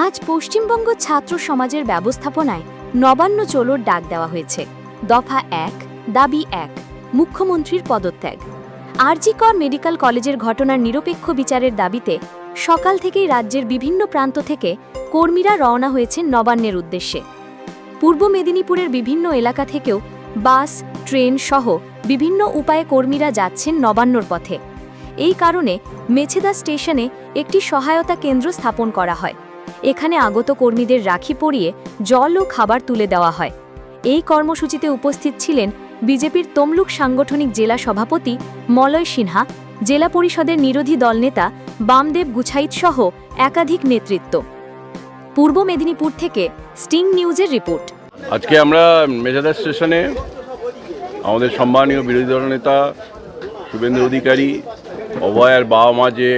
আজ পশ্চিমবঙ্গ ছাত্র সমাজের ব্যবস্থাপনায় নবান্ন চলোর ডাক দেওয়া হয়েছে। দফা ১, দাবি ১, মুখ্যমন্ত্রীর পদত্যাগ। আরজি কর মেডিকেল কলেজের ঘটনার নিরপেক্ষ বিচারের দাবিতে সকাল থেকেই রাজ্যের বিভিন্ন প্রান্ত থেকে কর্মীরা রওনা হয়েছেন নবান্নের উদ্দেশ্যে। পূর্ব মেদিনীপুরের বিভিন্ন এলাকা থেকেও বাস, ট্রেন সহ বিভিন্ন উপায়ে কর্মীরা যাচ্ছেন নবান্নর পথে। এই কারণে মেছেদা স্টেশনে একটি সহায়তা কেন্দ্র স্থাপন করা হয়। এখানে আগত কর্মীদের রাখি পরিয়ে জল ও খাবার তুলে দেওয়া হয়। এই কর্মসূচিতে উপস্থিত ছিলেন বিজেপির তমলুক সাংগঠনিক জেলা সভাপতি মলয় সিনহা, জেলা পরিষদের বিরোধী দলনেতা বামদেব গুছাইত সহ একাধিক নেতৃত্ব। পূর্ব মেদিনীপুর থেকে স্টিং নিউজের রিপোর্ট। আজকে আমরা মেছেদা স্টেশনে আমাদের সম্মানীয় বিরোধী দলনেতা শুভেন্দু অধিকারী অভয়ার বাবা মা যে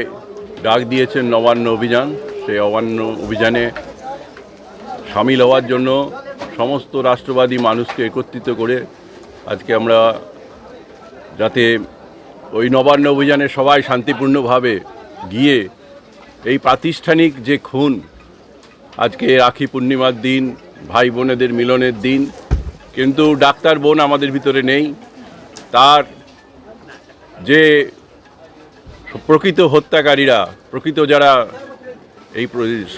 ডাক দিয়েছেন নবান্ন অভিযান, সেই নবান্ন অভিযানে সামিল হওয়ার জন্য সমস্ত রাষ্ট্রবাদী মানুষকে একত্রিত করে আজকে আমরা যাতে ওই নবান্ন অভিযানে সবাই শান্তিপূর্ণভাবে গিয়ে এই প্রাতিষ্ঠানিক যে খুন, আজকে রাখি পূর্ণিমার দিন, ভাই বোনেদের মিলনের দিন, কিন্তু ডাক্তার বোন আমাদের ভিতরে নেই। তার যে প্রকৃত হত্যাকারীরা, প্রকৃত যারা এই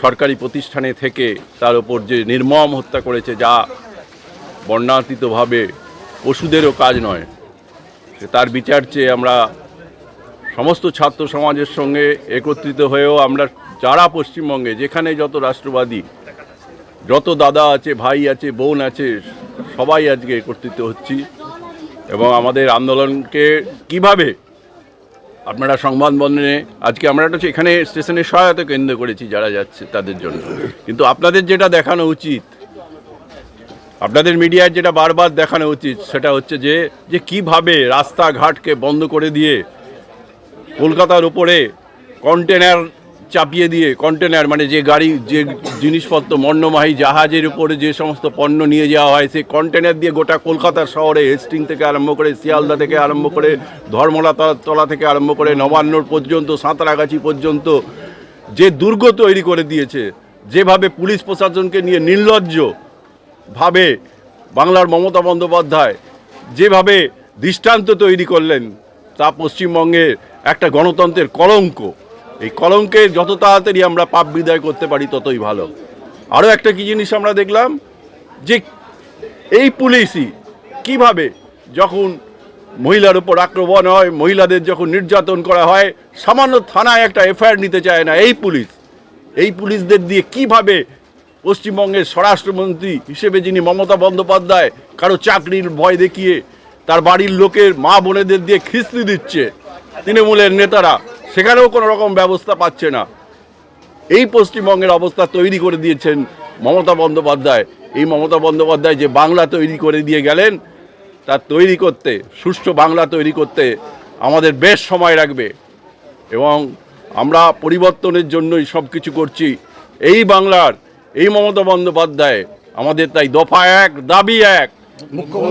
সরকারি প্রতিষ্ঠানে থেকে তার ওপর যে নির্মম হত্যা করেছে, যা বর্ণাতীতভাবে পশুদেরও কাজ নয়, তার বিচার চেয়ে আমরা সমস্ত ছাত্র সমাজের সঙ্গে একত্রিত হয়েও আমরা যারা পশ্চিমবঙ্গে যেখানে যত রাষ্ট্রবাদী, যত দাদা আছে, ভাই আছে, বোন আছে, সবাই আজকে একত্রিত হচ্ছি এবং আমাদের আন্দোলনকে কিভাবে আপনারা সংবাদ বন্ধনে আজকে আমরা একটা এখানে স্টেশনের সহায়তা কেন্দ্র করেছি যারা যাচ্ছে তাদের জন্য। কিন্তু আপনাদের যেটা দেখানো উচিত, আপনাদের মিডিয়ার যেটা বারবার দেখানো উচিত, সেটা হচ্ছে যে কিভাবে রাস্তাঘাটকে বন্ধ করে দিয়ে কলকাতার উপরে কন্টেনার চাপিয়ে দিয়ে, কন্টেনার মানে যে গাড়ি, যে জিনিসপত্র মন্যমাহী জাহাজের উপরে যে সমস্ত পণ্য নিয়ে যাওয়া হয়, সেই কন্টেনার দিয়ে গোটা কলকাতার শহরে হেস্টিং থেকে আরম্ভ করে, শিয়ালদা থেকে আরম্ভ করে, ধর্মতলা থেকে আরম্ভ করে নবান্নর পর্যন্ত, সাঁতরাগাছি পর্যন্ত যে দুর্গ তৈরি করে দিয়েছে, যেভাবে পুলিশ প্রশাসনকে নিয়ে নির্লজ্জভাবে বাংলার মমতা বন্দ্যোপাধ্যায় যেভাবে দৃষ্টান্ত তৈরি করলেন, তা পশ্চিমবঙ্গের একটা গণতন্ত্রের কলঙ্ক। এই কলঙ্কে যত তাড়াতাড়ি আমরা পাপ বিদায় করতে পারি ততই ভালো। আরও একটা কি জিনিস আমরা দেখলাম, যে এই পুলিশই কিভাবে যখন মহিলার উপর আক্রমণ হয়, মহিলাদের যখন নির্যাতন করা হয়, সামান্য থানায় একটা এফআইআর নিতে চায় না এই পুলিশদের দিয়ে কিভাবে পশ্চিমবঙ্গের স্বরাষ্ট্রমন্ত্রী হিসেবে যিনি মমতা বন্দ্যোপাধ্যায় কারো চাকরির ভয় দেখিয়ে তার বাড়ির লোকের মা বোনেদের দিয়ে খিস্তি দিচ্ছে তৃণমূলের নেতারা, সেখানেও কোনো রকম ব্যবস্থা পাচ্ছে না। এই পশ্চিমবঙ্গের অবস্থা তৈরি করে দিয়েছেন মমতা বন্দ্যোপাধ্যায়। এই মমতা বন্দ্যোপাধ্যায় যে বাংলা তৈরি করে দিয়ে গেলেন, তা তৈরি করতে, সুষ্ঠু বাংলা তৈরি করতে আমাদের বেশ সময় লাগবে এবং আমরা পরিবর্তনের জন্যই সব কিছু করছি। এই বাংলার এই মমতা বন্দ্যোপাধ্যায় আমাদের, তাই দফা ১, দাবি ১,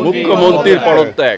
মুখ্যমন্ত্রীর পদত্যাগ।